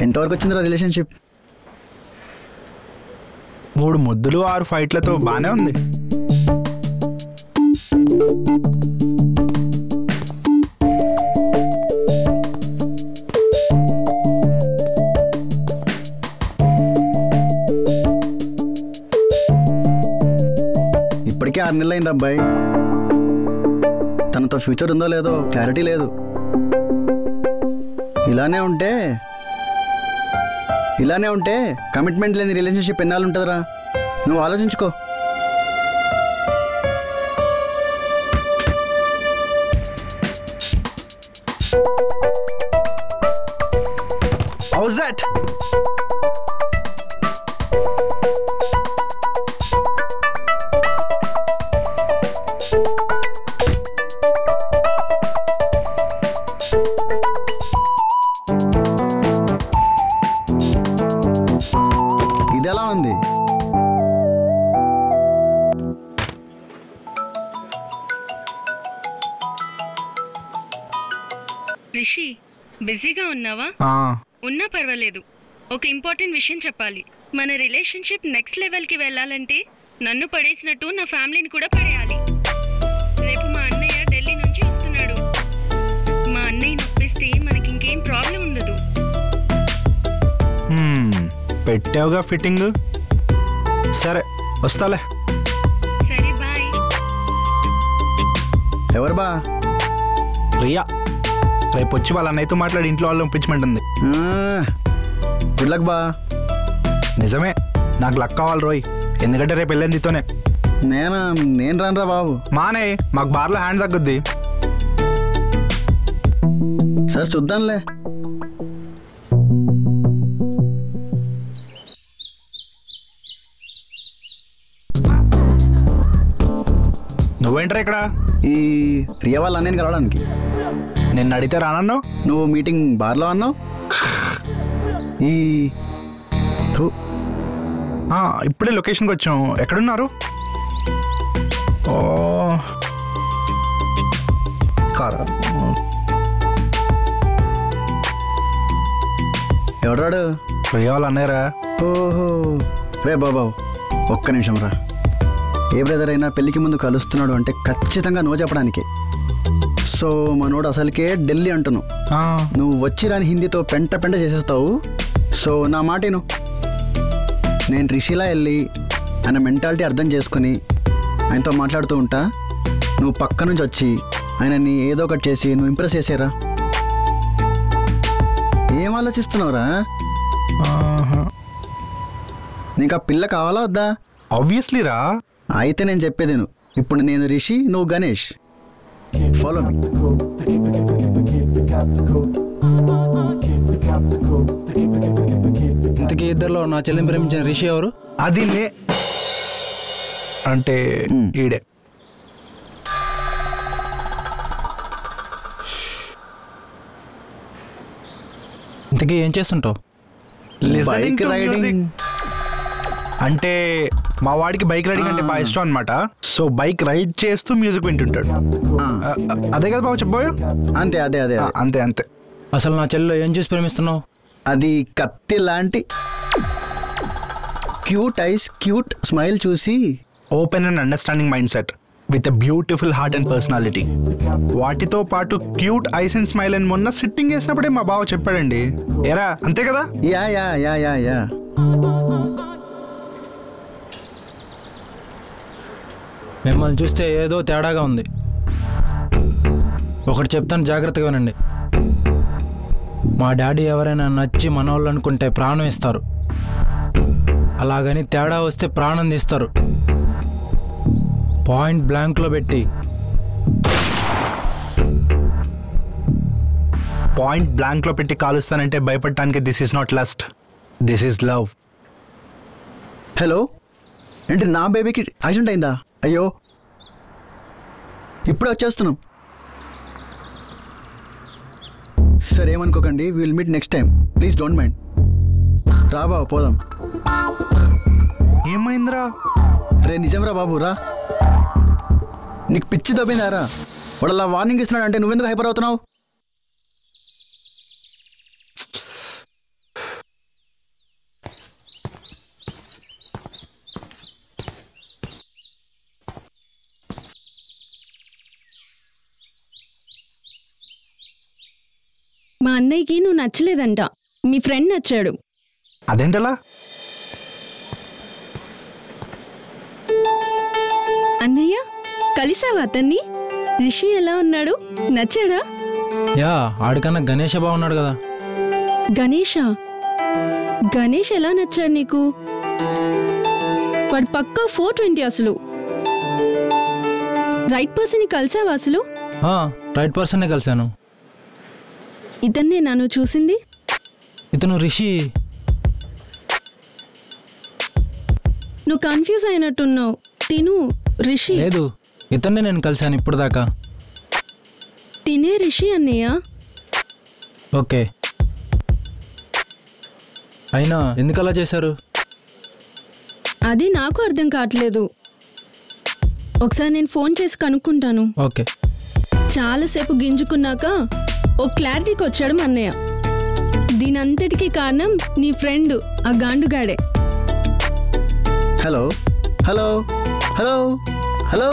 ఎంతవరకు వచ్చిందిరా రిలేషన్షిప్? 3 ముద్దులు 6 ఫైట్లతో బానే ఉంది. ఇప్పటికే 6 నెలలు అయింది అబ్బాయి. తనతో ఫ్యూచర్ ఉందో లేదో క్లారిటీ లేదు. ఇలానే ఉంటే కమిట్మెంట్ లేని రిలేషన్షిప్ ఎన్నాళ్ళు ఉంటుందిరా? నువ్వు ఆలోచించుకో. How's that? ఇదెలా ఉంది? రిషి, బిజీగా ఉన్నావా? ఉన్నా పర్వాలేదు. ఒక ఇంపార్టెంట్ విషయం చెప్పాలి. మన రిలేషన్షిప్ నెక్స్ట్ లెవెల్కి వెళ్ళాలంటే నన్ను పడేసినట్టు నా ఫ్యామిలీని కూడా పడేయాలి. రేపు మా అన్నయ్య ఢిల్లీ నుంచి వస్తున్నాడు. మా అన్నయ్యని ఒప్పిస్తే మనకి ఇంకేం ప్రాబ్లం ఉండదు. పెట్టావుగా ఫిట్టింగ్. సరే వస్తాలే. సరే బాయ్. ఎవరు బా? రియా రేపు వచ్చి వాళ్ళ అన్నయ్యతో మాట్లాడి ఇంట్లో వాళ్ళు ఒప్పించమంటుంది. గుడ్ లక్ బా. నిజమే, నాకు లక్ కావాలి రోయ్, ఎందుకంటే రేపు వెళ్ళేది నీతోనే. నేను రానురా బాబు. మానే, మాకు బార్లో హ్యాండ్ తగ్గుద్ది. సరే చూద్దాంలే. నువ్వేంటరా ఇక్కడ? ఈ రియా వాళ్ళ అన్నయ్యని కలవడానికి. నిన్ను అడిగితే రానన్నావు. నువ్వు మీటింగ్ బార్లో అన్నావు. ఇప్పుడే లొకేషన్కి వచ్చాం. ఎక్కడున్నారు? ఓ కారా. ఎవడాడు? రియా వాళ్ళ అన్నయ్యరా. ఓహో రే బాబా, ఒక్క నిమిషం రా. ఏ బ్రదర్ అయినా పెళ్ళికి ముందు కలుస్తున్నాడు అంటే ఖచ్చితంగా నో చెప్పడానికి. సో మనోడు అసలుకే ఢిల్లీ అంటున్నావు. నువ్వు వచ్చి రాని హిందీతో పెంట చేసేస్తావు. సో నా మాటను నేను రిషిలా వెళ్ళి ఆయన మెంటాలిటీ అర్థం చేసుకుని ఆయనతో మాట్లాడుతూ ఉంటా. నువ్వు పక్క నుంచి వచ్చి ఆయనని ఏదో ఒకటి చేసి నువ్వు ఇంప్రెస్ చేసేరా. ఏం ఆలోచిస్తున్నావురా? నీకు ఆ పిల్ల కావాలా వద్దా? ఆబ్వియస్లీ రా. అయితే నేను చెప్పేది నువ్వు. ఇప్పుడు నేను రిషి, నువ్వు గణేష్. Follow me. ఇంతకీ ఇద్దరిలో నా చెల్లిని ప్రేమించిన రిషి ఎవరు? అది అంటే ఈడే. ఇంతకీ ఏం చేస్తుంటావు? Bike riding. అంటే మా వాడికి బైక్ రైడింగ్ అంటే బాగా ఇష్టం అనమాట. సో బైక్ రైడ్ చేస్తూ మ్యూజిక్ వింటుంటాడు. అదే కదా బాబు చెప్పబోయా? అంతే అదే అదే అంతే అంతే. అసలు నా చెల్లిలో ఏం చూసి ప్రేమిస్తున్నావు? అది కత్తి లాంటి క్యూట్ ఐస్, క్యూట్ స్మైల్ చూసి. Open and understanding mind set with a beautiful heart and personality. వాటితో పాటు క్యూట్ ఐస్ అండ్ స్మైల్ అని మొన్న సిట్టింగ్ చేసినప్పుడే మా బావ చెప్పాడండి. ఎరా అంతే కదా? Yeah yeah yeah yeah yeah. మిమ్మల్ని చూస్తే ఏదో తేడాగా ఉంది. ఒకటి చెప్తాను, జాగ్రత్తగా వినండి. మా డాడీ ఎవరైనా నచ్చి మనోళ్ళు అనుకుంటే ప్రాణం ఇస్తారు. అలాగని తేడా వస్తే ప్రాణం తీస్తారు. పాయింట్ బ్లాంక్లో పెట్టి. పాయింట్ బ్లాంక్లో పెట్టి కాలుస్తానంటే భయపడటానికి this is not lust, this is love. Hello, ఏంటి నా బేబీకి యాక్సిడెంట్ అయిందా? అయ్యో ఇప్పుడే వచ్చేస్తున్నాం. సరే ఏమనుకోకండి, will meet next time. Please don't mind. రా బాబు పోదాం. ఏమైందిరా? రే నిజం రా బాబు, రా. నీకు పిచ్చి దొబ్బిందారా? వాడు అలా వార్నింగ్ ఇస్తున్నాడు అంటే నువ్వెందుకు హైపర్ అవుతున్నావు? మా అన్నయ్యకి నువ్వు నచ్చలేదంట, మీ ఫ్రెండ్ నచ్చాడు. అదేంటలా? అన్నయ్య కలిసావా అతన్ని? రిషి ఎలా ఉన్నాడు, నచ్చాడా? యా, ఆడికన్నా గణేష బాగున్నాడు కదా. గణేష్ ఎలా నచ్చాడు నీకు? వాడు పక్కా 420 అసలు. రైట్ పర్సన్ కలిసావా అసలు? రైట్ పర్సన్నే కలిశాను. ఇతన్నే నన్ను చూసింది? ఇతను రిషి. నువ్వు కన్ఫ్యూజ్ అయినట్టున్నావు. తిను రిషి. లేదు, ఇతన్నే నేను కలిశాను ఇప్పుడు దాకా. తినే రిషి అన్నయ్య. ఓకే, అయినా ఎందుకు అలా చేశారు? అది నాకు అర్థం కావట్లేదు. ఒకసారి నేను ఫోన్ చేసి కనుక్కుంటాను. ఓకే. చాలాసేపు గింజుకున్నాక ఓ క్లారిటీకి వచ్చాడు మా అన్నయ్య. దీనంతటికీ కారణం నీ ఫ్రెండ్ ఆ గాండుగాడే. Hello hello hello hello